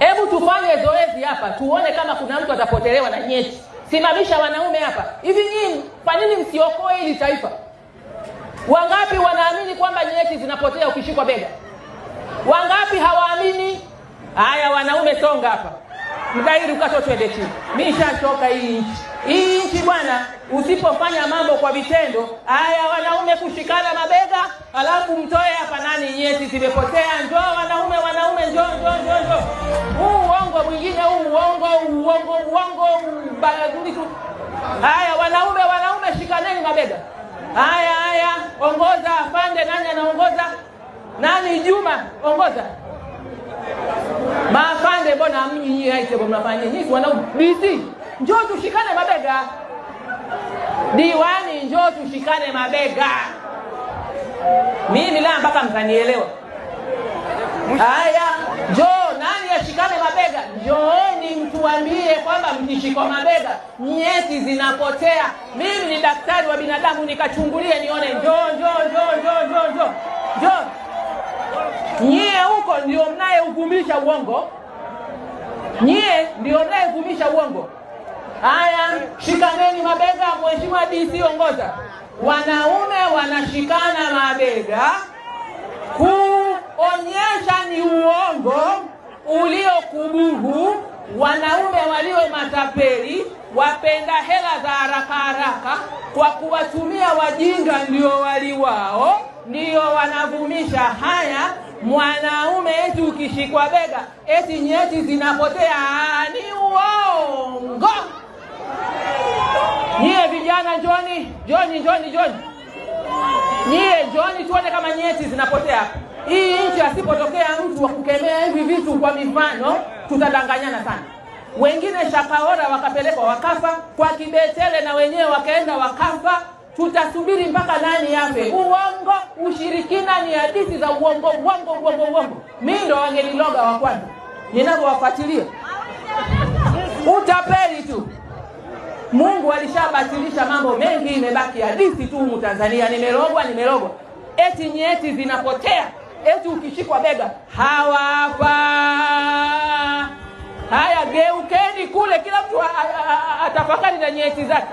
Hebu tufanye zoezi hapa tuone kama kuna mtu atapotelewa na nyeti. Simamisha wanaume hapa. Hivi nyinyi kwa nini msiokoe hili taifa? Wangapi wanaamini kwamba nyeti zinapotea ukishikwa bega? Wangapi hawaamini? Haya wanaume songa hapa. Mgairi ukato twende chini. Mimi nishachoka hii nchi. Hii nchi bwana, usipofanya mambo kwa vitendo, haya wanaume kushikana mabega, alafu mtoe hapa nani nyeti zimepotea. Njoo wanaume njoo. Uongo mwingine uongo baguli tu. Haya wanaume shikaneni mabega. Haya ongoza afande. Nani anaongoza? Nani Juma ongoza. Maafande mbona mnyinyi haite mnafanya nini wanaume? DC njoo tushikane mabega. Diwani njoo tushikane mabega. Mimi la mpaka mkanielewa. Haya njoo nani ashikane mabega? Njooni mtuambie kwamba mkishikwa mabega nyeti zinapotea. Mimi ni daktari wa binadamu nikachungulie nione. Njoo. Nyie huko ndio mnayehukumisha uongo. Haya shikaneni mabega. Mheshimiwa DC ongoza. Wanaume wanashikana mabega kuonyesha ni uongo uliokubuhu. Wanaume walio matapeli, wapenda hela za haraka kwa kuwatumia wajinga ndio waliwao, ndio wanavumisha haya. Mwanaume eti ukishikwa bega eti nyeti zinapotea, ni uongo. Nyie vijana njoni. Nyie njoni tuone kama nyeti zinapotea. Hii nchi asipotokea mtu wa kukemea hivi vitu kwa mifano, tutadanganyana sana. Wengine Shakaora wakapelekwa wakafa, kwa Kibetele na wenyewe wakaenda wakafa. Tutasubiri mpaka nani yafe? Uongo, ushirikina ni hadithi za uongo. Mimi ndo wangeliloga wa kwanza ninapowafuatilia. Utapeli tu. Mungu alishabatilisha mambo mengi, imebaki hadithi tu Tanzania. Nimerogwa. Eti nyeti zinapotea, eti ukishikwa bega hawapa. Haya geukeni kule, kila mtu atafakari na nyeti zake.